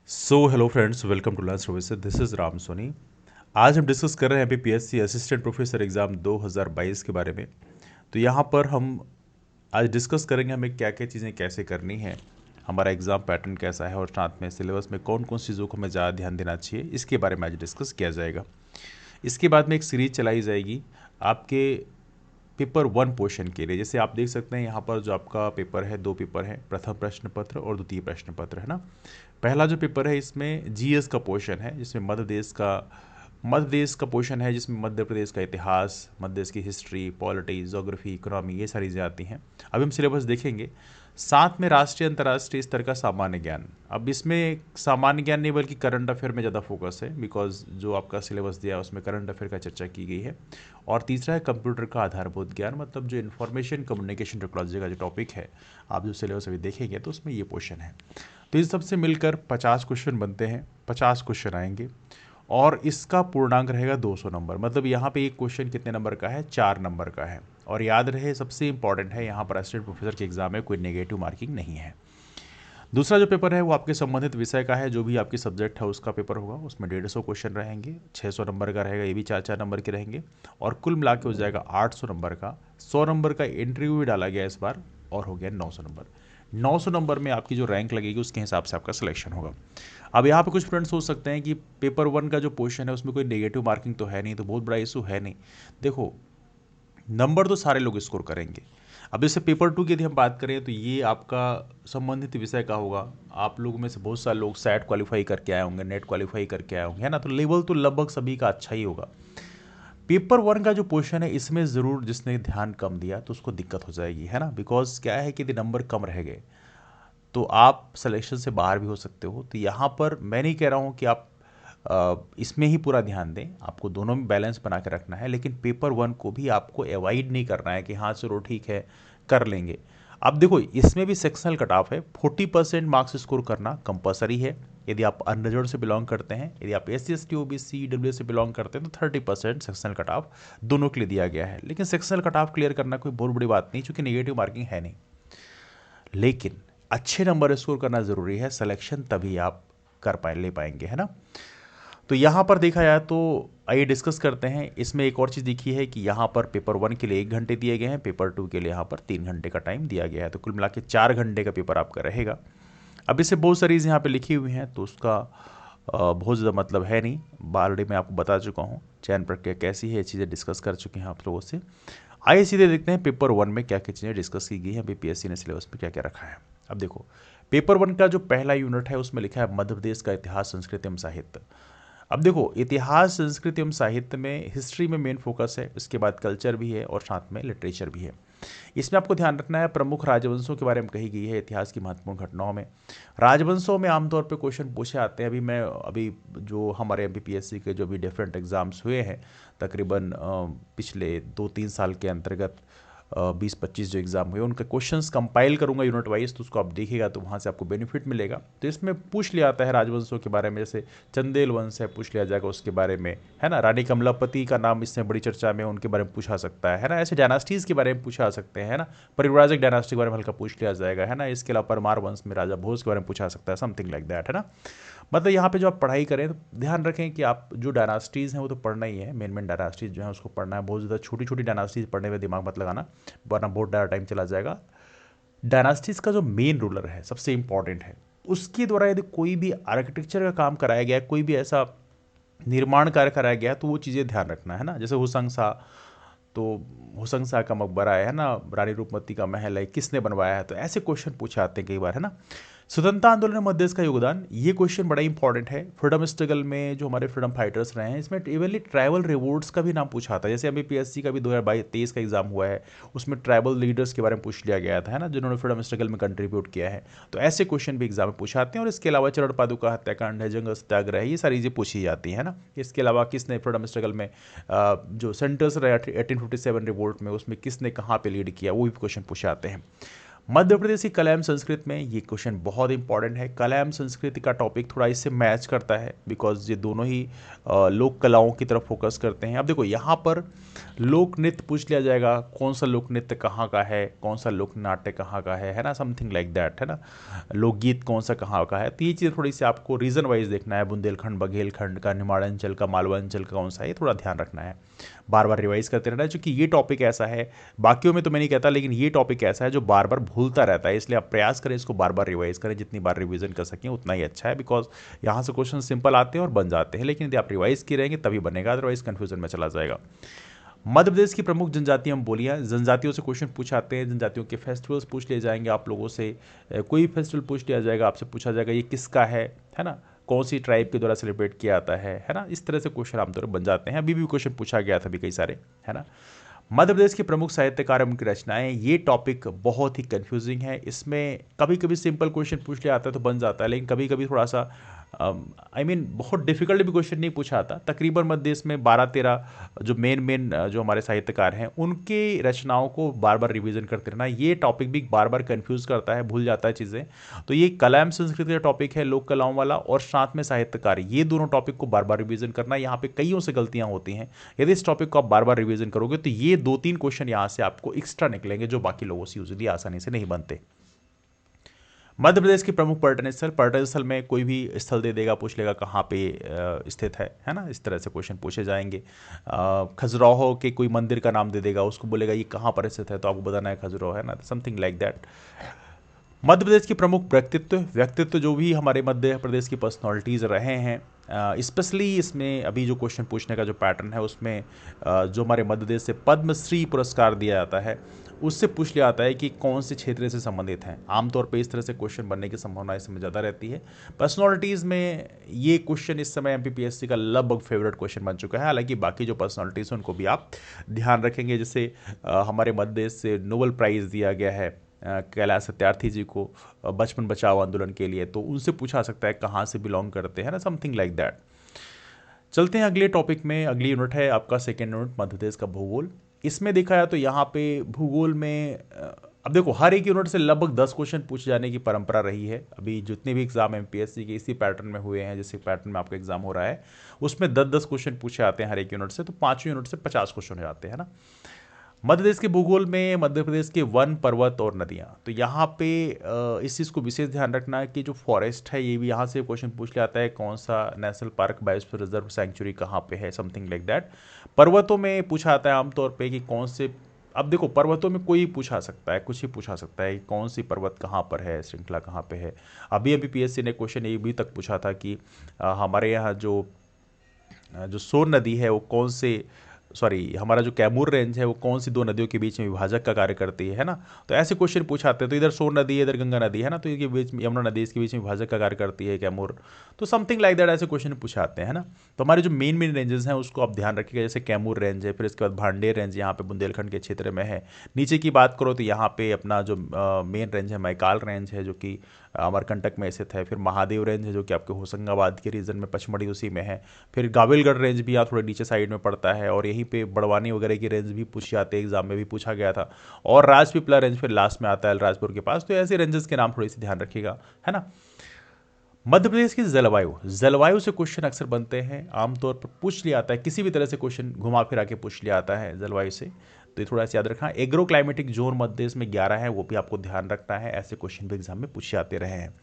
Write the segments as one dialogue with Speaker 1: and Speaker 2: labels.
Speaker 1: Hello friends, welcome to learn services. This is Ram Soni. आज हम discuss कर रहे हैं अभी पीएससी असिस्टेंट प्रोफेसर एग्ज़ाम 2022 के बारे में। तो यहाँ पर हम आज डिस्कस करेंगे हमें क्या क्या चीज़ें कैसे करनी है, हमारा एग्ज़ाम पैटर्न कैसा है और साथ में सिलेबस में कौन कौन सी चीज़ों को हमें ज़्यादा ध्यान देना चाहिए, इसके बारे में आज डिस्कस किया जाएगा। इसके बाद में एक सीरीज चलाई जाएगी आपके पेपर वन पोर्शन के लिए। जैसे आप देख सकते हैं यहाँ पर जो आपका पेपर है, दो पेपर हैं, प्रथम प्रश्न पत्र और द्वितीय प्रश्न पत्र, है ना। पहला जो पेपर है इसमें जीएस का पोर्शन है, जिसमें मध्य देश का पोर्शन है, जिसमें मध्य प्रदेश का इतिहास, मध्य देश की हिस्ट्री, पॉलिटी, ज्योग्राफी, इकोनॉमी, ये सारी चीज़ें आती हैं। अब हम सिलेबस देखेंगे। साथ में राष्ट्रीय अंतर्राष्ट्रीय स्तर का सामान्य ज्ञान। अब इसमें सामान्य ज्ञान नहीं बल्कि करंट अफेयर में ज़्यादा फोकस है, बिकॉज जो आपका सिलेबस दिया है उसमें करंट अफेयर का चर्चा की गई है। और तीसरा है कंप्यूटर का आधारभूत ज्ञान, मतलब जो इन्फॉर्मेशन कम्युनिकेशन टेक्नोलॉजी का जो टॉपिक है, आप जो सिलेबस अभी देखेंगे तो उसमें ये पोर्शन है। तो इन सबसे मिलकर 50 क्वेश्चन बनते हैं, 50 क्वेश्चन आएंगे और इसका पूर्णांक रहेगा 200 नंबर। मतलब यहाँ पे एक क्वेश्चन कितने नंबर का है? 4 नंबर का है। और याद रहे, सबसे इंपॉर्टेंट है, यहाँ पर असिस्टेंट प्रोफेसर के एग्जाम में कोई नेगेटिव मार्किंग नहीं है। दूसरा जो पेपर है वो आपके संबंधित विषय का है, जो भी आपकी सब्जेक्ट है उसका पेपर होगा। उसमें 150 क्वेश्चन रहेंगे, 600 नंबर का रहेगा, ये भी 4-4 नंबर के रहेंगे। और कुल मिला के हो जाएगा 800 नंबर का। 100 नंबर का इंटरव्यू भी डाला गया इस बार और हो गया 900 नंबर। 900 नंबर में आपकी जो रैंक लगेगी उसके हिसाब से आपका सिलेक्शन होगा। अब यहाँ पे कुछ फ्रेंड्स सोच सकते हैं कि पेपर वन का जो पोर्शन है उसमें कोई नेगेटिव मार्किंग तो है नहीं, तो बहुत बड़ा इशू है नहीं। देखो, नंबर तो सारे लोग स्कोर करेंगे। अब जैसे पेपर टू की यदि हम बात करें तो ये आपका संबंधित विषय का होगा। आप लोगों में से बहुत सारे लोग सैट क्वालिफाई करके आए होंगे, नेट क्वालिफाई करके आए होंगे, है ना। तो लेवल तो लगभग सभी का अच्छा ही होगा। पेपर वन का जो पोर्शन है इसमें ज़रूर जिसने ध्यान कम दिया तो उसको दिक्कत हो जाएगी, है ना। बिकॉज क्या है कि यदि नंबर कम रह गए तो आप सिलेक्शन से बाहर भी हो सकते हो। तो यहाँ पर मैं नहीं कह रहा हूँ कि आप इसमें ही पूरा ध्यान दें, आपको दोनों में बैलेंस बना के रखना है, लेकिन पेपर वन को भी आपको अवॉइड नहीं करना है कि हाँ चलो ठीक है कर लेंगे। अब देखो, इसमें भी सेक्शनल कट ऑफ है। 40% मार्क्स स्कोर करना कंपलसरी है यदि आप अनरिजर्व से बिलोंग करते हैं। यदि आप SC ST OBC EWS से बिलोंग करते हैं तो 30% सेक्शनल कट ऑफ दोनों के लिए दिया गया है। लेकिन सेक्शनल कट ऑफ क्लियर करना कोई बहुत बड़ी बात नहीं, चूंकि नेगेटिव मार्किंग है नहीं। लेकिन अच्छे नंबर स्कोर करना ज़रूरी है, सिलेक्शन तभी आप कर पाए ले पाएंगे, है ना। तो यहाँ पर देखा जाए तो आइए डिस्कस करते हैं। इसमें एक और चीज़ देखी है कि यहाँ पर पेपर वन के लिए 1 घंटे दिए गए हैं, पेपर टू के लिए यहाँ पर 3 घंटे का टाइम दिया गया है। तो कुल मिला के 4 घंटे का पेपर आपका रहेगा। अब इससे बहुत सारी चीज़ यहाँ पे लिखी हुई हैं तो उसका बहुत ज़्यादा मतलब है नहीं। ऑलरेडी मैं आपको बता चुका हूँ चयन प्रक्रिया कैसी है, ये चीज़ें डिस्कस कर चुके हैं आप लोगों से। आइए सीधे देखते हैं पेपर वन में क्या क्या चीज़ें डिस्कस की गई हैं, BPSC ने सिलेबस में क्या क्या रखा है। अब देखो, पेपर वन का जो पहला यूनिट है उसमें लिखा है मध्य प्रदेश का इतिहास, संस्कृति एवं साहित्य। अब देखो, इतिहास, संस्कृति एवं साहित्य में हिस्ट्री में मेन फोकस है, उसके बाद कल्चर भी है और साथ में लिटरेचर भी है। इसमें आपको ध्यान रखना है प्रमुख राजवंशों के बारे में कही गई है, इतिहास की महत्वपूर्ण घटनाओं में। राजवंशों में आमतौर पे क्वेश्चन पूछे आते हैं। अभी जो हमारे BPSC के जो भी डिफरेंट एग्जाम्स हुए हैं, तकरीबन पिछले 2-3 साल के अंतर्गत 20-25 जो एग्ज़ाम हुए उनके क्वेश्चंस कंपाइल करूंगा यूनिट वाइज, तो उसको आप देखिएगा तो वहाँ से आपको बेनिफिट मिलेगा। तो इसमें पूछ लिया आता है राजवंशों के बारे में, जैसे चंदेल वंश है, पूछ लिया जाएगा उसके बारे में, है ना। रानी कमलापति का नाम इसमें बड़ी चर्चा में, उनके बारे में पूछा सकता है ना। ऐसे डायनास्टीज़ के बारे में पूछा सकते हैं, है ना। परिव्राजक डायनास्टी के बारे में हल्का पूछ लिया जाएगा, है ना। इसके अलावा परमार वंश में राजा भोज के बारे में पूछा सकता है, समथिंग लाइक दैट, है ना। मतलब यहाँ पे जो आप पढ़ाई करें तो ध्यान रखें कि आप जो डायनास्टीज़ हैं वो तो पढ़ना ही है, मेन मेन डायनास्टीज़ जो है उसको पढ़ना है। बहुत ज़्यादा छोटी छोटी डायनास्टीज़ पढ़ने में दिमाग मत लगाना, वरना बहुत ज़्यादा टाइम चला जाएगा। डायनास्टीज़ का जो मेन रूलर है, सबसे इंपॉर्टेंट है, उसके द्वारा यदि कोई भी आर्किटेक्चर का काम कराया गया है, कोई भी ऐसा निर्माण कार्य कराया गया है, तो वो चीज़ें ध्यान रखना है ना। जैसे हुसंग शाह, तो हुसंग शाह का मकबरा है ना, रानी रूपमती का महल है, किसने बनवाया है, तो ऐसे क्वेश्चन पूछे आते हैं कई बार, है ना। स्वतंत्रता आंदोलन में मध्य देश का योगदान, ये क्वेश्चन बड़ा इंपॉर्टेंट है। फ्रीडम स्ट्रगल में जो हमारे फ्रीडम फाइटर्स रहे हैं, इसमें इवनली ट्राइबल रिवोल्ट्स का भी नाम पूछा था। जैसे अभी PSC का भी 2023 का एग्जाम हुआ है, उसमें ट्राइबल लीडर्स के बारे में पूछ लिया गया था, है ना, जिन्होंने फ्रीडम स्ट्रगल में कंट्रीब्यूट किया है। तो ऐसे क्वेश्चन भी एग्जाम में पूछाते हैं। और इसके अलावा चरण पादुका हत्याकांड है, जंग सत्याग्रह है, ये सारी चीज़ें पूछी जाती है ना। इसके अलावा किसने फ्रीडम स्ट्रगल में जो सेंटर्स रहे 1857 रिवोल्ट में, उसमें किसने कहाँ पे लीड किया, वो भी क्वेश्चन पूछे आते हैं। मध्य प्रदेश की कला एवं संस्कृति में ये क्वेश्चन बहुत इंपॉर्टेंट है। कला एवं संस्कृति का टॉपिक थोड़ा इससे मैच करता है बिकॉज ये दोनों ही लोक कलाओं की तरफ फोकस करते हैं। अब देखो यहाँ पर लोक नृत्य पूछ लिया जाएगा, कौन सा लोक नृत्य कहाँ का है, कौन सा लोक नाट्य कहाँ का है ना, समथिंग लाइक दैट, है ना। लोकगीत कौन सा कहाँ का है, तो ये चीज़ थोड़ी सी आपको रीजन वाइज देखना है। बुंदेलखंड बघेलखंड का, निमाड़ांचल का, मालवांचल का कौन सा है, ये थोड़ा ध्यान रखना है। बार बार रिवाइज करते रहना है, क्योंकि ये टॉपिक ऐसा है, बाकियों में तो मैं नहीं कहता, लेकिन ये टॉपिक ऐसा है जो बार बार भूलता रहता है, इसलिए आप प्रयास करें इसको बार बार रिवाइज करें। जितनी बार रिवीजन कर सकें उतना ही अच्छा है, बिकॉज यहाँ से क्वेश्चन सिंपल आते हैं और बन जाते हैं, लेकिन यदि आप रिवाइज की रहेंगे तभी बनेगा, अदरवाइज कंफ्यूजन में चला जाएगा। मध्य प्रदेश की प्रमुख जनजातियां बोलियां, जनजातियों से क्वेश्चन पूछाते हैं, जनजातियों के फेस्टिवल्स पूछ लिए जाएंगे आप लोगों से। कोई फेस्टिवल पूछ लिया जाएगा, आपसे पूछा जाएगा ये किसका है ना, कौन सी ट्राइब के द्वारा सेलिब्रेट किया जाता है ना। इस तरह से क्वेश्चन आमतौर पर बन जाते हैं। अभी भी क्वेश्चन पूछा गया था अभी कई सारे, है ना। मध्य प्रदेश के प्रमुख साहित्यकार एवं उनकी रचनाएं, ये टॉपिक बहुत ही कंफ्यूजिंग है। इसमें कभी कभी सिंपल क्वेश्चन पूछ लिया आता है तो बन जाता है, लेकिन कभी कभी थोड़ा सा बहुत डिफिकल्ट भी क्वेश्चन नहीं पूछा आता। तकरीबन मध्य देश में 12-13 जो मेन जो हमारे साहित्यकार हैं उनके रचनाओं को बार बार रिवीजन करते रहना, ये टॉपिक भी बार बार कंफ्यूज करता है, भूल जाता है चीज़ें। तो ये कला एवं संस्कृति का टॉपिक है, लोक कलाओं वाला, और साथ में साहित्यकार, ये दोनों टॉपिक को बार बार रिवीजन करना। यहाँ पे कईयों से गलतियां होती हैं, यदि इस टॉपिक को आप बार बार रिवीजन करोगे तो ये 2-3 क्वेश्चन यहाँ से आपको एक्स्ट्रा निकलेंगे जो बाकी लोगों से यूजली आसानी से नहीं बनते। मध्य प्रदेश के प्रमुख पर्यटन स्थल में कोई भी स्थल दे देगा, पूछ लेगा कहाँ पे स्थित है ना। इस तरह से क्वेश्चन पूछे जाएंगे। खजुराहो के कोई मंदिर का नाम दे देगा, उसको बोलेगा ये कहाँ पर स्थित है, तो आपको बताना है खजुराहो, है ना, something like that. Madhya Pradesh के प्रमुख व्यक्तित्व जो भी हमारे मध्य प्रदेश की पर्सनालिटीज़ रहे हैं, स्पेशली इसमें अभी जो क्वेश्चन पूछने का जो पैटर्न है उसमें जो हमारे मध्य प्रदेश से पद्मश्री पुरस्कार दिया जाता है उससे पूछ लिया जाता है कि कौन से क्षेत्र से संबंधित हैं। आमतौर पे इस तरह से क्वेश्चन बनने की संभावना इसमें ज़्यादा रहती है। पर्सनालिटीज़ में ये क्वेश्चन इस समय एमपीपीएससी का लगभग फेवरेट क्वेश्चन बन चुका है। हालांकि बाकी जो पर्सनालिटीज़ हैं उनको भी आप ध्यान रखेंगे। जैसे हमारे मध्य प्रदेश से नोबेल प्राइज़ दिया गया है कैलाश सत्यार्थी जी को बचपन बचाओ आंदोलन के लिए, तो उनसे पूछा सकता है कहाँ से बिलोंग करते हैं ना, समथिंग लाइक दैट। चलते हैं अगले टॉपिक में। अगली यूनिट है आपका सेकेंड यूनिट, मध्य प्रदेश का भूगोल। इसमें देखा जाए तो यहाँ पे भूगोल में अब देखो हर एक यूनिट से लगभग 10 क्वेश्चन पूछे जाने की परंपरा रही है। अभी जितने भी एग्जाम एमपीएससी के इसी पैटर्न में हुए हैं, जैसे पैटर्न में आपका एग्जाम हो रहा है, उसमें 10-10 क्वेश्चन पूछे जाते हैं हर एक यूनिट से, तो 5 यूनिट से 50 क्वेश्चन हो जाते हैं ना। मध्य प्रदेश के भूगोल में मध्य प्रदेश के वन, पर्वत और नदियाँ, तो यहाँ पे इस चीज़ को विशेष ध्यान रखना है कि जो फॉरेस्ट है ये भी यहाँ से क्वेश्चन पूछ लिया जाता है, कौन सा national park, biosphere reserve, sanctuary कहाँ पे है, समथिंग लाइक दैट। पर्वतों में पूछा जाता है आमतौर पे कि कौन से, अब देखो पर्वतों में कोई पूछा सकता है, कुछ ही पूछा सकता है कि कौन सी पर्वत कहाँ पर है, श्रृंखला कहाँ पे है। अभी अभी पीएससी ने क्वेश्चन ये भी तक पूछा था कि हमारे यहाँ जो जो सोन नदी है वो कौन से, सॉरी हमारा जो कैमूर रेंज है वो कौन सी 2 नदियों के बीच में विभाजक का कार्य करती है ना। तो ऐसे क्वेश्चन पूछाते हैं, तो इधर सोन नदी है, इधर गंगा नदी है ना, तो इसके बीच में यमुना नदी, इसके बीच में विभाजक का कार्य करती है कैमूर, तो समथिंग लाइक दैट ऐसे क्वेश्चन पूछाते हैं ना। तो हमारे जो मेन रेंजेस हैं उसको आप ध्यान रखिएगा, जैसे कैमूर रेंज है, फिर इसके बाद भांडेर रेंज यहाँ पे बुंदेलखंड के क्षेत्र में है। नीचे की बात करो तो यहाँ पे अपना जो मेन रेंज है मैकाल रेंज है, जो कि अमरकंटक में स्थित है। फिर महादेव रेंज है जो कि आपके होशंगाबाद के रीजन में पचमढ़ी उसी में है। फिर गाविलगढ़ रेंज भी यहाँ थोड़े नीचे साइड में पड़ता है, और यहीं पे बड़वानी वगैरह की रेंज भी पूछी जाती है, एग्जाम में भी पूछा गया था। और राजपीपला रेंज फिर लास्ट में आता है राजपुर के पास। तो ऐसे रेंजेस के नाम थोड़ी सी ध्यान रखिएगा, है ना। मध्य प्रदेश की जलवायु से क्वेश्चन अक्सर बनते हैं, आमतौर पर पूछ लिया आता है, किसी भी तरह से क्वेश्चन घुमा फिरा के पूछ लिया आता है जलवायु से, तो ये थोड़ा सा याद रखना। Agro climatic zone Madhya Pradesh में 11 है, वो भी आपको ध्यान रखना है, ऐसे क्वेश्चन भी एग्जाम में पूछे आते रहे हैं।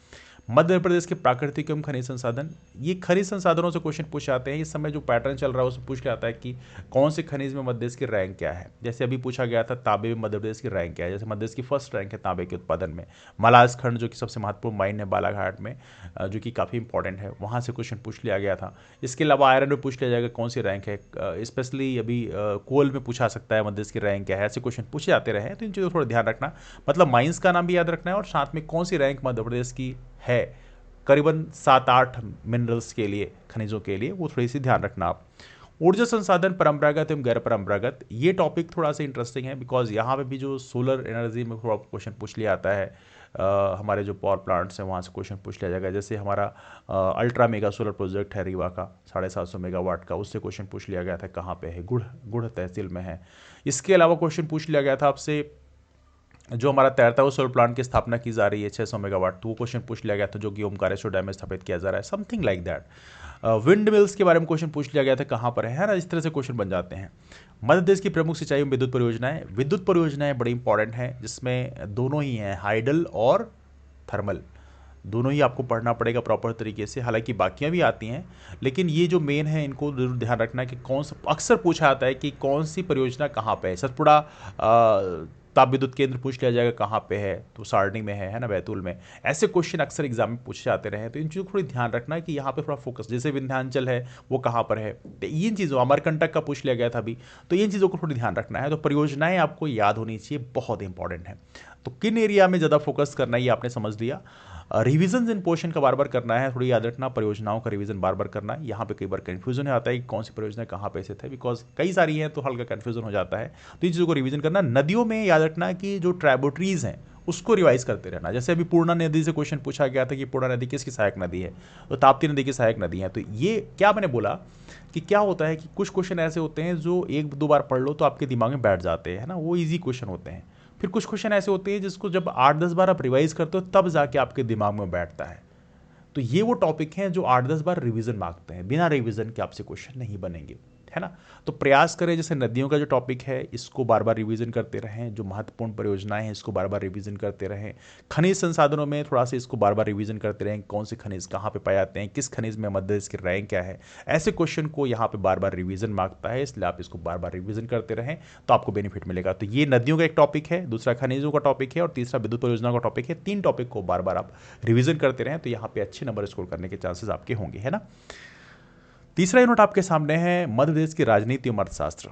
Speaker 1: मध्य प्रदेश के प्राकृतिक एवं खनिज संसाधन, ये खनिज संसाधनों से क्वेश्चन पूछ आते हैं। इस समय जो पैटर्न चल रहा है उसमें पूछ लिया आता है कि कौन से खनिज में मध्य प्रदेश की रैंक क्या है। जैसे अभी पूछा गया था तांबे में मध्य प्रदेश की रैंक क्या है, जैसे मध्य प्रदेश की फर्स्ट रैंक है तांबे के उत्पादन में। मलाज खंड जो कि सबसे महत्वपूर्ण माइन है बालाघाट में, जो कि काफ़ी इंपॉर्टेंट है, वहाँ से क्वेश्चन पूछ लिया गया था। इसके अलावा आयरन में पूछ लिया जाएगा कौन सी रैंक है, स्पेशली अभी कोल में पूछा सकता है मध्य प्रदेश की रैंक क्या है, ऐसे क्वेश्चन पूछे जाते रहे हैं। तो इन चीज़ों को थोड़ा ध्यान रखना, मतलब माइंस का नाम भी याद रखना है और साथ में कौन सी रैंक मध्य प्रदेश की है, करीबन 7-8 मिनरल्स के लिए, खनिजों के लिए, वो थोड़ी सी ध्यान रखना आप। ऊर्जा संसाधन परंपरागत एवं गैर परंपरागत, ये टॉपिक थोड़ा सा इंटरेस्टिंग है, बिकॉज यहाँ पे भी जो सोलर एनर्जी में थोड़ा क्वेश्चन पूछ लिया आता है। हमारे जो पावर प्लांट्स हैं वहाँ से क्वेश्चन पूछ लिया जाएगा। जैसे हमारा अल्ट्रा मेगा सोलर प्रोजेक्ट है रीवा का 750 मेगावाट का, उससे क्वेश्चन पूछ लिया गया था कहाँ पे है, गुढ़ तहसील में है। इसके अलावा क्वेश्चन पूछ लिया गया था आपसे जो हमारा तैरता हुआ सोलर प्लांट की स्थापना की जा रही है 600 मेगावाट, तो वो क्वेश्चन पूछ लिया गया था, जो कि ओमकारेश्वर डैम में स्थापित किया जा रहा है, something like that. Wind mills के बारे में क्वेश्चन पूछ लिया गया था, कहाँ पर है ना, इस तरह से क्वेश्चन बन जाते हैं। मध्य प्रदेश की प्रमुख सिंचाई एवं विद्युत परियोजनाएं, विद्युत परियोजनाएं बड़ी इंपॉर्टेंट हैं, जिसमें दोनों ही हैं, हाइडल और थर्मल, दोनों ही आपको पढ़ना पड़ेगा प्रॉपर तरीके से। हालांकि बाकियां भी आती हैं, लेकिन ये जो मेन है इनको जरूर ध्यान रखना है कि कौन सा, अक्सर पूछा जाता है कि कौन सी परियोजना कहाँ पे है। सतपुड़ा ताप विद्युत केंद्र पूछ लिया जाएगा कहाँ पे है, तो सारणी में है ना, बैतूल में। ऐसे क्वेश्चन अक्सर एग्जाम में पूछे जाते रहे, तो इन चीज़ों को थोड़ी ध्यान रखना है कि यहाँ पे थोड़ा फोकस, जैसे विंध्याचल है वो कहाँ पर है, तो इन चीज़ों, अमरकंटक का पूछ लिया गया था अभी, तो इन चीज़ों को थोड़ी ध्यान रखना है। तो परियोजनाएं आपको याद होनी चाहिए, बहुत इंपॉर्टेंट है। तो किन एरिया में ज़्यादा फोकस करना है ये आपने समझ लिया। रिवीजन इन पोर्शन का बार बार करना है, थोड़ी याद रखना, परियोजनाओं का रिवीजन बार बार करना है। यहाँ पे कई बार कंफ्यूजन आता है कि कौन सी परियोजना कहाँ पे स्थित है, बिकॉज कई सारी हैं तो हल्का कंफ्यूजन हो जाता है, तो इन चीज़ों को रिवीजन करना। नदियों में याद रखना कि जो ट्राइब्यूटरीज हैं उसको रिवाइज करते रहना। जैसे अभी पूर्णा नदी से क्वेश्चन पूछा गया था कि पूर्णा नदी किसकी सहायक नदी है, तो ताप्ती नदी की सहायक नदी है। तो ये क्या मैंने बोला कि क्या होता है कि कुछ क्वेश्चन ऐसे होते हैं जो एक दो बार पढ़ लो तो आपके दिमाग में बैठ जाते हैं ना, वो ईजी क्वेश्चन होते हैं। फिर कुछ क्वेश्चन ऐसे होते हैं जिसको जब 8-10 बार आप रिवाइज करते हो तब जाके आपके दिमाग में बैठता है। तो ये वो टॉपिक हैं जो 8-10 बार रिवीजन मांगते हैं, बिना रिवीजन के आपसे क्वेश्चन नहीं बनेंगे, है ना। तो प्रयास करें, जैसे नदियों का जो टॉपिक है इसको बार बार रिवीजन करते रहें, जो महत्वपूर्ण परियोजनाएं हैं इसको बार बार रिवीजन करते रहें। खनिज संसाधनों में थोड़ा सा इसको बार बार रिवीजन करते रहें, कौन से खनिज कहाँ पे पाए जाते हैं, किस खनिज में मध्य प्रदेश की रैंक क्या है, ऐसे क्वेश्चन को यहाँ पे बार बार रिवीजन मांगता है, इसलिए आप इसको बार बार रिवीजन करते रहें तो आपको बेनिफिट मिलेगा। तो ये नदियों का एक टॉपिक है, दूसरा खनिजों का टॉपिक है, और तीसरा विद्युत परियोजना का टॉपिक है। 3 टॉपिक को बार बार आप रिवीजन करते रहें तो यहाँ पे अच्छे नंबर स्कोर करने के चांसेस आपके होंगे, है ना। तीसरा यूनिट आपके सामने है मध्य प्रदेश की राजनीति और अर्थशास्त्र।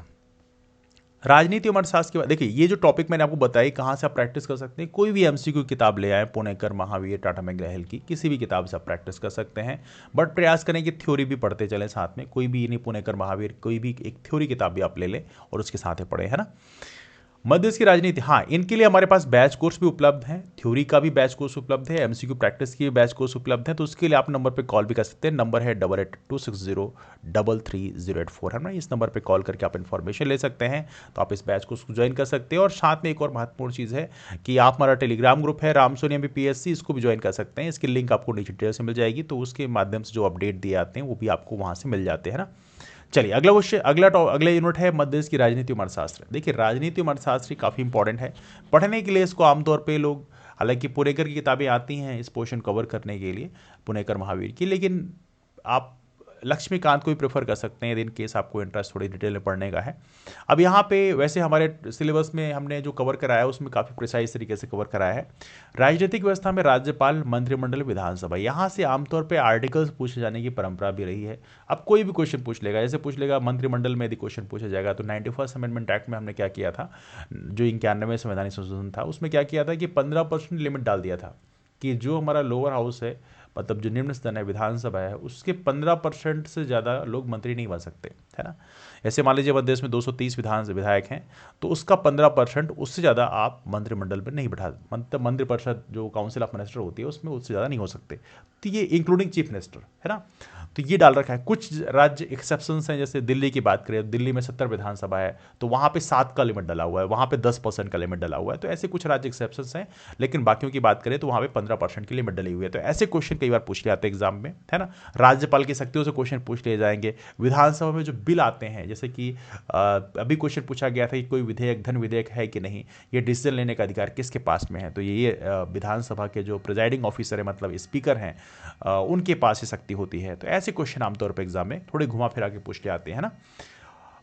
Speaker 1: राजनीति और अर्थशास्त्र के बाद देखिए, ये जो टॉपिक मैंने आपको बताई कहाँ से आप प्रैक्टिस कर सकते हैं, कोई भी एमसीक्यू किताब ले आए, पुणेकर, महावीर, टाटा मैकग्रा-हिल की किसी भी किताब से आप प्रैक्टिस कर सकते हैं। बट प्रयास करें कि थ्योरी भी पढ़ते चलें साथ में, कोई भी नहीं, पुणेकर, महावीर, कोई भी एक थ्योरी किताब भी आप ले लें और उसके साथ ही पढ़ें, है ना। मध्य प्रदेश की राजनीति, हाँ, इनके लिए हमारे पास बैच कोर्स भी उपलब्ध है, थ्योरी का भी बैच कोर्स उपलब्ध है, एमसीक्यू प्रैक्टिस की भी बैच कोर्स उपलब्ध है। तो उसके लिए आप नंबर पे कॉल भी कर सकते हैं, नंबर है 8826033084, है ना। इस नंबर पे कॉल करके आप इन्फॉर्मेशन ले सकते हैं, तो आप इस बैच कोर्स को ज्वाइन कर सकते हैं। और साथ में एक और महत्वपूर्ण चीज़ है कि आप हमारा टेलीग्राम ग्रुप है रामसोनी MBPSC, इसको भी ज्वाइन कर सकते हैं। इसकी लिंक आपको नीचे डिटेल से मिल जाएगी, तो उसके माध्यम से जो अपडेट दिए आते हैं वो भी आपको वहाँ से मिल जाते हैं ना। चलिए अगला क्वेश्चन, अगला यूनिट है मध्य प्रदेश की राजनीति और अर्थशास्त्र। देखिए, राजनीति और अर्थशास्त्र काफ़ी इंपॉर्टेंट है पढ़ने के लिए। इसको आमतौर पे लोग, हालांकि पुणेकर की किताबें आती हैं इस पोर्शन कवर करने के लिए, पुणेकर, महावीर की, लेकिन आप लक्ष्मीकांत को भी प्रेफर कर सकते हैं इन केस आपको इंटरेस्ट थोड़ी डिटेल में पढ़ने का है। अब यहाँ पे वैसे हमारे सिलेबस में हमने जो कवर कराया है उसमें काफ़ी प्रिसाइज तरीके से कवर कराया है। राजनीतिक व्यवस्था में राज्यपाल, मंत्रिमंडल, विधानसभा, यहाँ से आमतौर पे आर्टिकल्स पूछे जाने की परंपरा भी रही है। अब कोई भी क्वेश्चन पूछ लेगा, जैसे पूछ लेगा मंत्रिमंडल में यदि क्वेश्चन पूछा जाएगा तो 91st अमेंडमेंट एक्ट में हमने क्या किया था, जो 91वें संवैधानिक संशोधन था, उसमें क्या किया था कि 15% लिमिट डाल दिया था कि जो हमारा लोअर हाउस है, मतलब जो निम्न सदन है, विधानसभा है, उसके 15% से ज़्यादा लोग मंत्री नहीं बन सकते, है ना। ऐसे मान लीजिए मध्य प्रदेश में 230 विधायक हैं, तो उसका 15%, उससे ज़्यादा आप मंत्रिमंडल में नहीं बैठा, मतलब मंत्रिपरिषद जो काउंसिल ऑफ मिनिस्टर होती है उसमें उससे ज़्यादा नहीं हो सकते। तो ये इंक्लूडिंग चीफ मिनिस्टर, है ना। तो ये डाल रखा है। कुछ राज्य एक्सेप्शंस हैं, जैसे दिल्ली की बात करें, दिल्ली में 70 विधानसभा है, तो वहाँ पे 7 का लिमिट डाला हुआ है, वहाँ पे 10% का लिमिट डाला हुआ है। तो ऐसे कुछ राज्य एक्सेप्शंस हैं, लेकिन बाकियों की बात करें तो वहाँ पे 15% की लिमिट डली हुई है। तो ऐसे क्वेश्चन कई बार पूछ लिए जाते हैं एग्जाम में, है ना। राज्यपाल की शक्तियों से क्वेश्चन पूछ लिए जाएंगे। विधानसभा में जो बिल आते हैं, जैसे कि अभी क्वेश्चन पूछा गया था कि कोई विधेयक, धन विधेयक है कि नहीं, ये डिसीजन लेने का अधिकार किसके पास में है, तो ये विधानसभा के जो प्रिजाइडिंग ऑफिसर है, मतलब स्पीकर हैं, उनके पास ही शक्ति होती है। तो ऐसे क्वेश्चन आमतौर पर एग्जाम में थोड़े घुमा फिरा के पूछ ले आते हैं ना।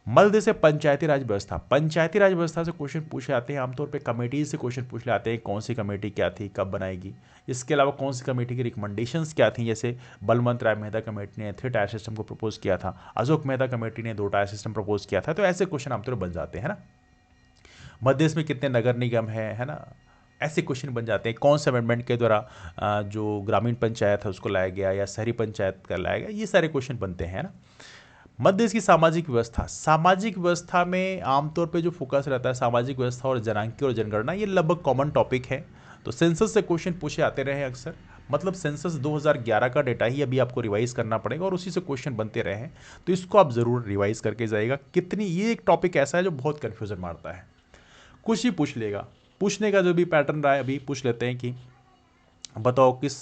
Speaker 1: मध्य से पंचायती राज व्यवस्था, पंचायती राज व्यवस्था से क्वेश्चन पूछे जाते हैं आमतौर पे। कमेटी से क्वेश्चन पूछ ले आते हैं, कौन सी कमेटी क्या थी, कब बनाएगी, इसके अलावा कौन सी कमेटी की रिकमेंडेशंस क्या थी। जैसे बलवंत राय मेहता कमेटी ने 3 टायर सिस्टम को प्रपोज किया था, अशोक मेहता कमेटी ने 2 टायर सिस्टम प्रपोज किया था। तो ऐसे क्वेश्चन आमतौर पर बन जाते हैं ना। मध्य प्रदेश में कितने नगर निगम है ना, ऐसे क्वेश्चन बन जाते हैं। कौन से अमेंडमेंट के द्वारा जो ग्रामीण पंचायत है उसको लाया गया या शहरी पंचायत का लाया गया, ये सारे क्वेश्चन बनते हैं ना। मध्य प्रदेश की सामाजिक व्यवस्था, सामाजिक व्यवस्था में आमतौर पे जो फोकस रहता है सामाजिक व्यवस्था और जनांकी और जनगणना, ये लगभग कॉमन टॉपिक है। तो सेंसस से क्वेश्चन पूछे आते रहे हैं अक्सर, मतलब सेंसस 2011 का डेटा ही अभी आपको रिवाइज करना पड़ेगा और उसी से क्वेश्चन बनते रहे हैं, तो इसको आप जरूर रिवाइज करके जाइएगा। कितनी, ये एक टॉपिक ऐसा है जो बहुत कन्फ्यूजन मारता है, कुछ ही पूछ लेगा। पूछने का जो भी पैटर्न रहा है अभी पूछ लेते हैं कि बताओ किस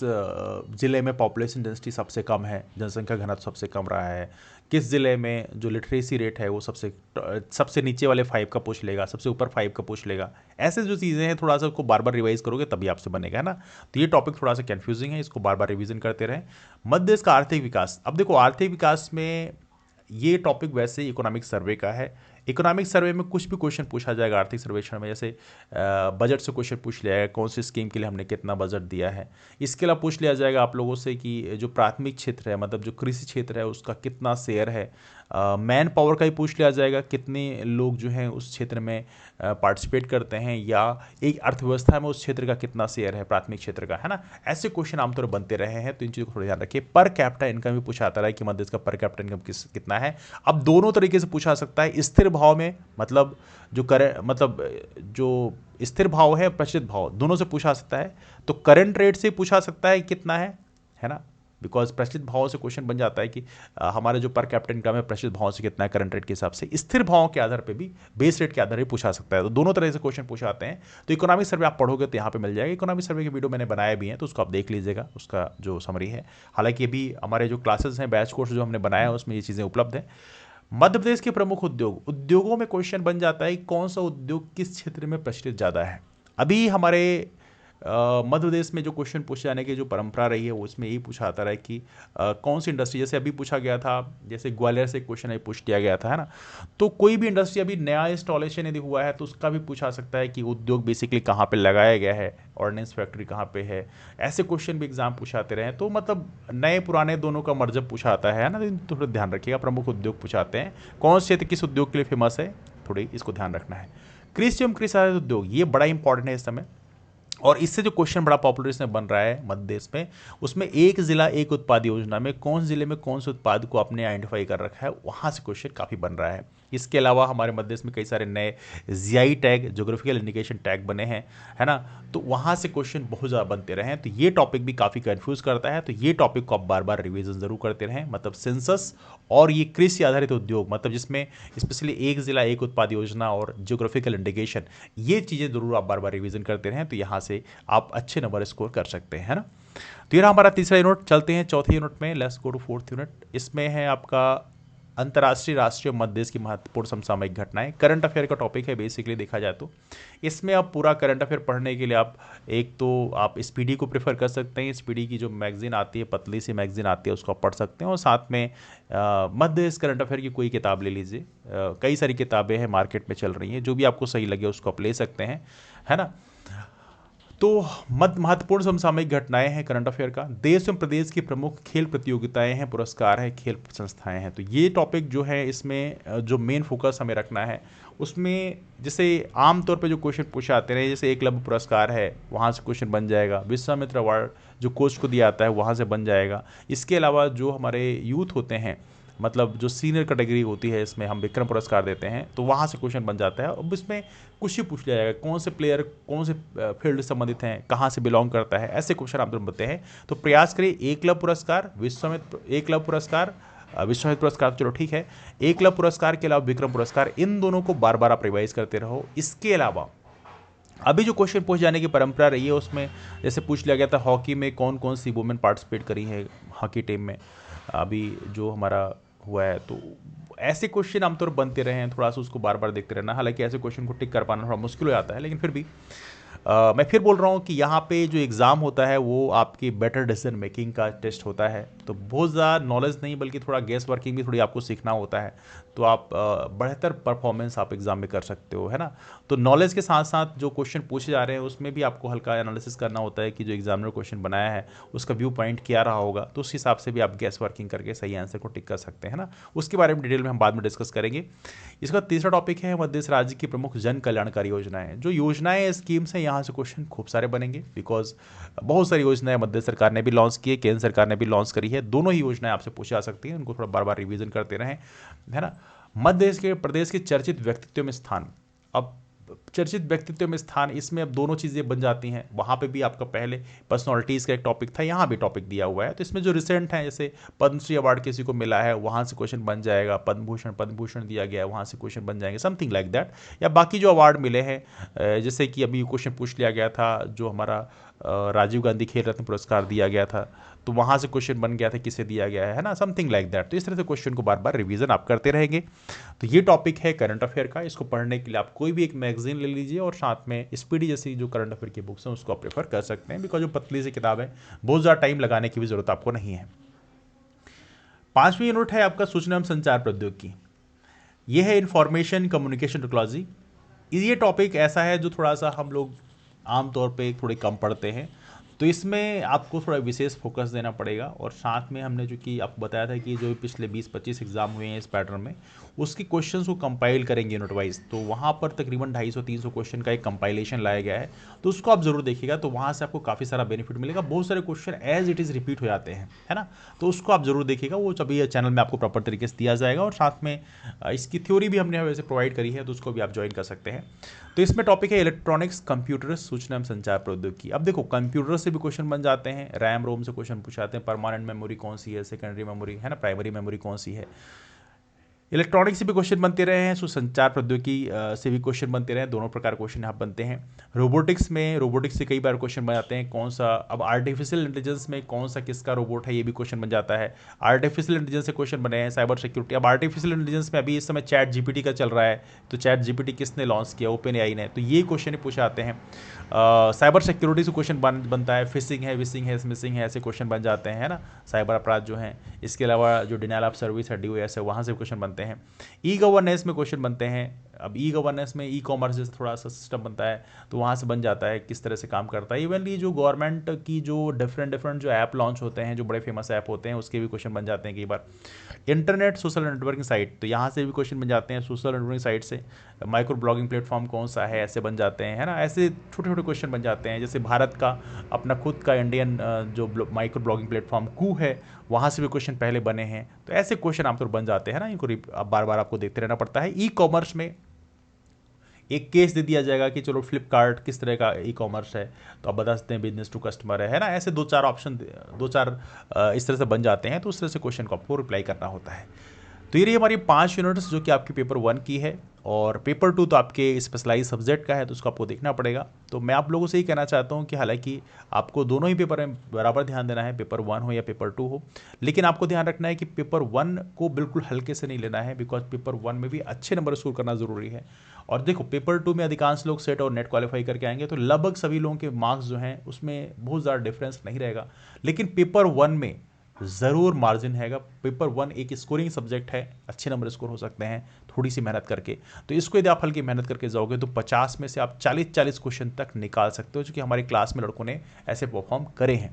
Speaker 1: ज़िले में पॉपुलेशन डेंसिटी सबसे कम है, जनसंख्या घनत्व सबसे कम रहा है, किस ज़िले में जो लिटरेसी रेट है वो सबसे नीचे वाले 5 का पूछ लेगा, सबसे ऊपर 5 का पूछ लेगा। ऐसे जो चीज़ें हैं थोड़ा सा उसको बार बार रिवाइज करोगे तभी आपसे बनेगा, है ना। तो ये टॉपिक थोड़ा सा कन्फ्यूजिंग है, इसको बार बार रिविजन करते रहें। मध्य देश का आर्थिक विकास, अब देखो आर्थिक विकास में ये टॉपिक वैसे इकोनॉमिक सर्वे का है। इकोनॉमिक सर्वे में कुछ भी क्वेश्चन पूछा जाएगा आर्थिक सर्वेक्षण में, जैसे बजट से क्वेश्चन पूछ लिया है, कौन सी स्कीम के लिए हमने कितना बजट दिया है। इसके अलावा पूछ लिया जाएगा आप लोगों से कि जो प्राथमिक क्षेत्र है, मतलब जो कृषि क्षेत्र है उसका कितना शेयर है। मैन पावर का ही पूछ लिया जाएगा, कितने लोग जो हैं उस क्षेत्र में पार्टिसिपेट करते हैं, या एक अर्थव्यवस्था में उस क्षेत्र का कितना शेयर है प्राथमिक क्षेत्र का, है ना। ऐसे क्वेश्चन आमतौर पर बनते रहे हैं, तो इन चीज़ों को थोड़ा ध्यान रखिए। पर कैपिटा इनकम भी पूछा आता है कि मध्य देश का पर कैपिटा इनकम कितना है। अब दोनों तरीके से पूछा सकता है, स्थिर भाव में, मतलब जो स्थिर भाव है, प्रचलित भाव, दोनों से पूछा सकता है। तो करंट रेट से पूछा सकता है कितना है ना, बिकॉज प्रचलित भाव से क्वेश्चन बन जाता है कि हमारे जो पर कैपिटा इनकम है प्रचलित भाव से कितना है करंट रेट के हिसाब से। स्थिर भाव के आधार पे भी, बेस रेट के आधार पे पूछा सकता है। तो दोनों तरह से क्वेश्चन पूछे आते हैं। तो इकोनॉमिक सर्वे आप पढ़ोगे तो यहाँ पे मिल जाएगा। इकोनॉमिक सर्वे की वीडियो मैंने बनाया भी है, तो उसको आप देख लीजिएगा, उसका जो समरी है। हालांकि अभी हमारे जो क्लासेस हैं, बैच कोर्स जो हमने बनाया है, उसमें ये चीज़ें उपलब्ध है। मध्य प्रदेश के प्रमुख उद्योगों में क्वेश्चन बन जाता है कौन सा उद्योग किस क्षेत्र में प्रचलित ज़्यादा है। अभी हमारे मध्य प्रदेश में जो क्वेश्चन पूछे जाने की जो परंपरा रही है उसमें यही पूछा आता है कि कौन सी इंडस्ट्री, जैसे अभी पूछा गया था, जैसे ग्वालियर से क्वेश्चन अभी पूछ लिया गया था, है ना। तो कोई भी इंडस्ट्री अभी नया इंस्टॉलेशन यदि हुआ है तो उसका भी पूछा सकता है कि उद्योग बेसिकली कहाँ पे लगाया गया है, ऑर्डिनेंस फैक्ट्री कहाँ पे है। ऐसे क्वेश्चन भी एग्जाम पूछाते रहे, तो मतलब नए पुराने दोनों का मर्जब पूछा आता है ना। तो थोड़ा ध्यान रखिएगा, प्रमुख उद्योग पूछाते हैं, कौन से क्षेत्र किस उद्योग के लिए फेमस है, थोड़ी इसको ध्यान रखना है। कृषि एवं कृषि आधारित उद्योग, ये बड़ा इंपॉर्टेंट है इस समय, और इससे जो क्वेश्चन बड़ा पॉपुलर इसमें बन रहा है मध्य देश में, उसमें एक जिला एक उत्पाद योजना में कौन जिले में कौन से उत्पाद को आपने आइडेंटिफाई कर रखा है, वहां से क्वेश्चन काफी बन रहा है। इसके अलावा हमारे मध्य देश में कई सारे नए GI tag, geographical indication tag बने हैं, है ना। तो वहां से क्वेश्चन बहुत ज़्यादा बनते रहे हैं। तो ये टॉपिक भी काफ़ी कंफ्यूज करता है, तो ये टॉपिक को आप बार बार रिवीजन जरूर करते रहें। मतलब सेंसस और ये कृषि आधारित उद्योग, मतलब जिसमें स्पेशली एक जिला एक उत्पाद योजना और ज्योग्राफिकल इंडिकेशन, ये चीज़ें जरूर आप बार बार रिवीजन करते रहें। तो यहाँ से आप अच्छे नंबर स्कोर कर सकते हैं, है ना। तो ये रहा हमारा तीसरा यूनिट। चलते हैं चौथे यूनिट में, let's go to fourth unit. इसमें है आपका अंतर्राष्ट्रीय, राष्ट्रीय, मध्य देश की महत्वपूर्ण समसामयिक घटनाएं। करंट अफेयर का टॉपिक है बेसिकली देखा जाए तो। इसमें आप पूरा करंट अफेयर पढ़ने के लिए आप एक तो आप स्पीडी को प्रेफर कर सकते हैं। स्पीडी की जो मैगजीन आती है, पतली सी मैगजीन आती है, उसको आप पढ़ सकते हैं। और साथ में मध्य देश करंट अफेयर की कोई किताब ले लीजिए। कई सारी किताबें हैं मार्केट में चल रही हैं, जो भी आपको सही लगे उसको आप ले सकते हैं, है ना। तो महत्वपूर्ण समसामयिक घटनाएं हैं करंट अफेयर का। देश एवं प्रदेश की प्रमुख खेल प्रतियोगिताएं हैं, पुरस्कार हैं, खेल संस्थाएं हैं। तो ये टॉपिक जो है, इसमें जो मेन फोकस हमें रखना है उसमें, जैसे आमतौर पे जो क्वेश्चन पूछे आते हैं, जैसे एकलव्य पुरस्कार है वहाँ से क्वेश्चन बन जाएगा। विश्वामित्र अवार्ड जो कोच को दिया जाता है वहाँ से बन जाएगा। इसके अलावा जो हमारे यूथ होते हैं, मतलब जो सीनियर कैटेगरी होती है, इसमें हम विक्रम पुरस्कार देते हैं, तो वहाँ से क्वेश्चन बन जाता है। अब इसमें कुछ ही पूछ लिया जाएगा, कौन से प्लेयर कौन से फील्ड से संबंधित हैं, कहाँ से बिलोंग करता है, ऐसे क्वेश्चन आप बनते हैं। तो प्रयास करिए एकलव्य पुरस्कार, एकलव्य पुरस्कार, विश्वमित्र पुरस्कार, चलो ठीक है, एकलव्य पुरस्कार के अलावा विक्रम पुरस्कार, इन दोनों को बार बार आप रिवाइज करते रहो। इसके अलावा अभी जो क्वेश्चन पूछ जाने की परंपरा रही है उसमें जैसे पूछ लिया गया था हॉकी में कौन कौन सी वुमेन पार्टिसिपेट करी है हॉकी टीम में, अभी जो हमारा हुआ है। तो ऐसे क्वेश्चन आमतौर पर बनते रहे हैं, थोड़ा सा उसको बार बार देखते रहना। हालांकि ऐसे क्वेश्चन को टिक कर पाना थोड़ा मुश्किल हो जाता है, लेकिन फिर भी मैं फिर बोल रहा हूँ कि यहाँ पे जो एग्ज़ाम होता है वो आपकी बेटर डिसीजन मेकिंग का टेस्ट होता है। तो बहुत ज़्यादा नॉलेज नहीं बल्कि थोड़ा गेस वर्किंग भी थोड़ी आपको सीखना होता है, तो आप बेहतर परफॉर्मेंस आप एग्ज़ाम में कर सकते हो, है ना। तो नॉलेज के साथ साथ जो क्वेश्चन पूछे जा रहे हैं उसमें भी आपको हल्का एनालिसिस करना होता है कि जो एग्जामिनर क्वेश्चन बनाया है उसका व्यू पॉइंट क्या रहा होगा, तो उस हिसाब से भी आप गेस वर्किंग करके सही आंसर को टिक कर सकते हैं ना। उसके बारे में डिटेल में हम बाद में डिस्कस करेंगे। इसका तीसरा टॉपिक है मध्य प्रदेश राज्य की प्रमुख जन कल्याणकारी योजनाएं। जो योजनाएं स्कीम्स हैं यहाँ से क्वेश्चन खूब सारे बनेंगे, बिकॉज बहुत सारी योजनाएं मध्य सरकार ने भी लॉन्च की है, केंद्र सरकार ने भी लॉन्च करी है। दोनों ही योजनाएं आपसे पूछी जा सकती हैं, उनको थोड़ा बार बार रिवीजन करते रहें, है ना। मध्य प्रदेश के चर्चित व्यक्तित्व में स्थान। अब चर्चित व्यक्तित्व में स्थान, इसमें अब दोनों चीज़ें बन जाती हैं। वहाँ पे भी आपका पहले पर्सनालिटीज़ का एक टॉपिक था, यहाँ भी टॉपिक दिया हुआ है। तो इसमें जो रिसेंट है, जैसे पद्मश्री अवार्ड किसी को मिला है, वहाँ से क्वेश्चन बन जाएगा। पद्मभूषण दिया गया है, वहाँ से क्वेश्चन बन जाएंगे, समथिंग लाइक दैट। या बाकी जो अवार्ड मिले हैं, जैसे कि अभी क्वेश्चन पूछ लिया गया था, जो हमारा राजीव गांधी खेल रत्न पुरस्कार दिया गया था, तो वहाँ से क्वेश्चन बन गया था किसे दिया गया है ना, समथिंग लाइक दैट। तो इस तरह से क्वेश्चन को बार बार रिवीजन आप करते रहेंगे। तो ये टॉपिक है करंट अफेयर का। इसको पढ़ने के लिए आप कोई भी एक मैगजीन ले लीजिए और साथ में स्पीडी जैसी जो करंट अफेयर की बुक्स हैं उसको आप प्रेफर कर सकते हैं, बिकॉज जो पतली सी किताब है, बहुत ज़्यादा टाइम लगाने की भी जरूरत आपको नहीं है। 5वीं यूनिट है आपका सूचना एवं संचार प्रौद्योगिकी। ये है इंफॉर्मेशन कम्युनिकेशन टेक्नोलॉजी। ये टॉपिक ऐसा है जो थोड़ा सा हम लोग आमतौर पे थोड़े कम पढ़ते हैं, तो इसमें आपको थोड़ा विशेष फोकस देना पड़ेगा। और साथ में हमने जो कि आपको बताया था कि जो पिछले 20-25 एग्जाम हुए हैं इस पैटर्न में, उसके क्वेश्चंस को कंपाइल करेंगे यूनिट वाइज। तो वहाँ पर तकरीबन 250-300 क्वेश्चन का एक कंपाइलेशन लाया गया है, तो उसको आप जरूर देखिएगा। तो वहाँ से आपको काफ़ी सारा बेनिफिट मिलेगा। बहुत सारे question as it is repeat हो जाते हैं, है ना, तो उसको आप जरूर देखिएगा। वो सभी चैनल में आपको प्रॉपर तरीके से दिया जाएगा। और साथ में इसकी थ्योरी भी हमने वैसे प्रोवाइड करी है, तो उसको भी आप ज्वाइन कर सकते हैं। तो इसमें टॉपिक है इलेक्ट्रॉनिक्स, कंप्यूटर, सूचना एवं संचार प्रौद्योगिकी। अब देखो, कंप्यूटर से भी क्वेश्चन बन जाते हैं, रैम रोम से क्वेश्चन पूछाते हैं, परमानेंट मेमोरी कौन सी है, सेकेंडरी मेमोरी है ना, प्राइमरी मेमोरी कौन सी है। इलेक्ट्रॉनिक से भी क्वेश्चन बनते रहे हैं, सो संचार प्रौद्योगिकी से भी क्वेश्चन बनते रहे हैं। दोनों प्रकार क्वेश्चन यहाँ बनते हैं। रोबोटिक्स से कई बार क्वेश्चन बन जाते हैं, कौन सा, अब आर्टिफिशियल इंटेलिजेंस में कौन सा किसका रोबोट है, ये भी क्वेश्चन बन जाता है। आर्टिफिशियल इंटेलिजेंस से क्वेश्चन बने हैं। साइबर सिक्योरिटी, अब आर्टिफिशियल इंटेलिजेंस में अभी इस समय चैट जीपीटी का चल रहा है, तो चैट जीपीटी किसने लॉन्च किया, ओपन एआई ने, तो ये क्वेश्चन पूछे जाते हैं। साइबर सिक्योरिटी से क्वेश्चन बनता है, फिशिंग है, विशिंग है, स्मिशिंग है, ऐसे क्वेश्चन बन जाते हैं, है ना, साइबर अपराध जो हैं। इसके अलावा जो डिनायल ऑफ सर्विस है, DOS है, वहाँ से क्वेश्चन बनते हैं। ई गवर्नेंस में क्वेश्चन बनते हैं। अब ई गवर्नेंस में ई कॉमर्स जैसे थोड़ा सा सिस्टम बनता है, तो वहाँ से बन जाता है किस तरह से काम करता है। इवनली जो गवर्नमेंट की जो डिफरेंट जो ऐप लॉन्च होते हैं, जो बड़े फेमस ऐप होते हैं, उसके भी क्वेश्चन बन जाते हैं कई बार। इंटरनेट सोशल नेटवर्किंग साइट, तो यहाँ से भी क्वेश्चन बन जाते हैं सोशल नेटवर्किंग साइट से। माइक्रो ब्लॉगिंग प्लेटफॉर्म कौन सा है, ऐसे बन जाते हैं, है ना, ऐसे छोटे छोटे क्वेश्चन बन जाते हैं। जैसे भारत का अपना खुद का इंडियन जो माइक्रो ब्लॉगिंग प्लेटफॉर्म कू है, वहाँ से भी क्वेश्चन पहले बने हैं। तो ऐसे क्वेश्चन आमतौर बन जाते हैं ना, इनको बार बार आपको देखते रहना पड़ता है। ई कॉमर्स में एक केस दे दिया जाएगा कि चलो फ्लिपकार्ट किस तरह का ई कॉमर्स है, तो आप बता सकते हैं बिजनेस टू कस्टमर है ना, ऐसे 2-4 ऑप्शन, 2-4 इस तरह से बन जाते हैं। तो उस तरह से क्वेश्चन को आपको रिप्लाई करना होता है। तो ये रही हमारी 5 यूनिट्स जो कि आपकी पेपर 1 की है। और पेपर 2 तो आपके स्पेशलाइज सब्जेक्ट का है, तो उसको आपको देखना पड़ेगा। तो मैं आप लोगों से ही कहना चाहता हूँ कि हालांकि आपको दोनों ही पेपर में बराबर ध्यान देना है, पेपर 1 हो या पेपर 2 हो, लेकिन आपको ध्यान रखना है कि पेपर 1 को बिल्कुल हल्के से नहीं लेना है, बिकॉज पेपर 1 में भी अच्छे नंबर स्कोर करना जरूरी है। और देखो, पेपर 2 में अधिकांश लोग सेट और नेट क्वालिफाई करके आएंगे, तो लगभग सभी लोगों के मार्क्स जो हैं उसमें बहुत ज़्यादा डिफरेंस नहीं रहेगा। लेकिन पेपर 1 में ज़रूर मार्जिन हैगा। पेपर 1 एक स्कोरिंग सब्जेक्ट है, अच्छे नंबर स्कोर हो सकते हैं थोड़ी सी मेहनत करके। तो इसको यदि आप हल्की मेहनत करके जाओगे तो 50 में से आप 40 क्वेश्चन तक निकाल सकते हो, जो कि हमारी क्लास में लड़कों ने ऐसे परफॉर्म करे हैं,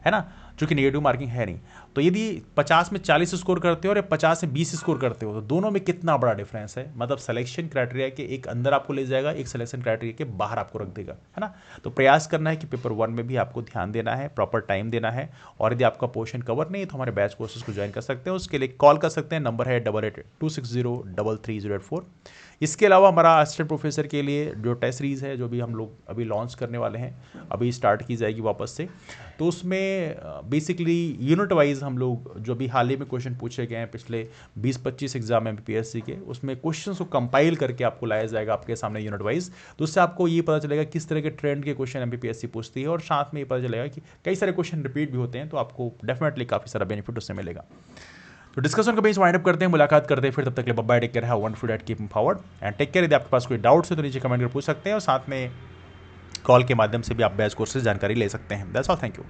Speaker 1: है ना, जो कि नेगेटिव मार्किंग है नहीं। तो यदि 50 में 40 स्कोर करते हो और 50 में 20 स्कोर करते हो, तो दोनों में कितना बड़ा डिफरेंस है। मतलब सिलेक्शन क्राइटेरिया के एक अंदर आपको ले जाएगा, एक सिलेक्शन क्राइटेरिया के बाहर आपको रख देगा, है ना। तो प्रयास करना है कि पेपर 1 में भी आपको ध्यान देना है, प्रॉपर टाइम देना है। और यदि आपका पोर्शन कवर नहीं है तो हमारे बैच कोर्सेज को ज्वाइन कर सकते हैं। उसके लिए कॉल कर सकते हैं, नंबर है 8826033084। इसके अलावा हमारा असिस्टेंट प्रोफेसर के लिए जो टेस्ट सीरीज़ है, जो भी हम लोग अभी लॉन्च करने वाले हैं, अभी स्टार्ट की जाएगी वापस से। तो उसमें बेसिकली यूनिट वाइज हम लोग जो भी हाल ही में क्वेश्चन पूछे गए हैं पिछले 20-25 एग्जाम MPSC के, उसमें क्वेश्चन को कंपाइल करके आपको लाया जाएगा आपके सामने यूनिट वाइज। तो उससे आपको ये पता चलेगा किस तरह के ट्रेंड के क्वेश्चन MPSC पूछती है, और साथ में ये पता चलेगा कि कई सारे क्वेश्चन रिपीट भी होते हैं, तो आपको डेफिनेटली काफ़ी सारा बेनिफिट उससे मिलेगा। तो डिस्कशन को वाइंड अप करते हैं, मुलाकात करते हैं फिर। तब तक के लिए bye, take care, have wonderful day, keep forward and take care. यदि आपके पास कोई डाउट्स है तो नीचे कमेंट कर पूछ सकते हैं, और साथ में कॉल के माध्यम से भी आप बैच कोर्स से जानकारी ले सकते हैं। That's all, thank you.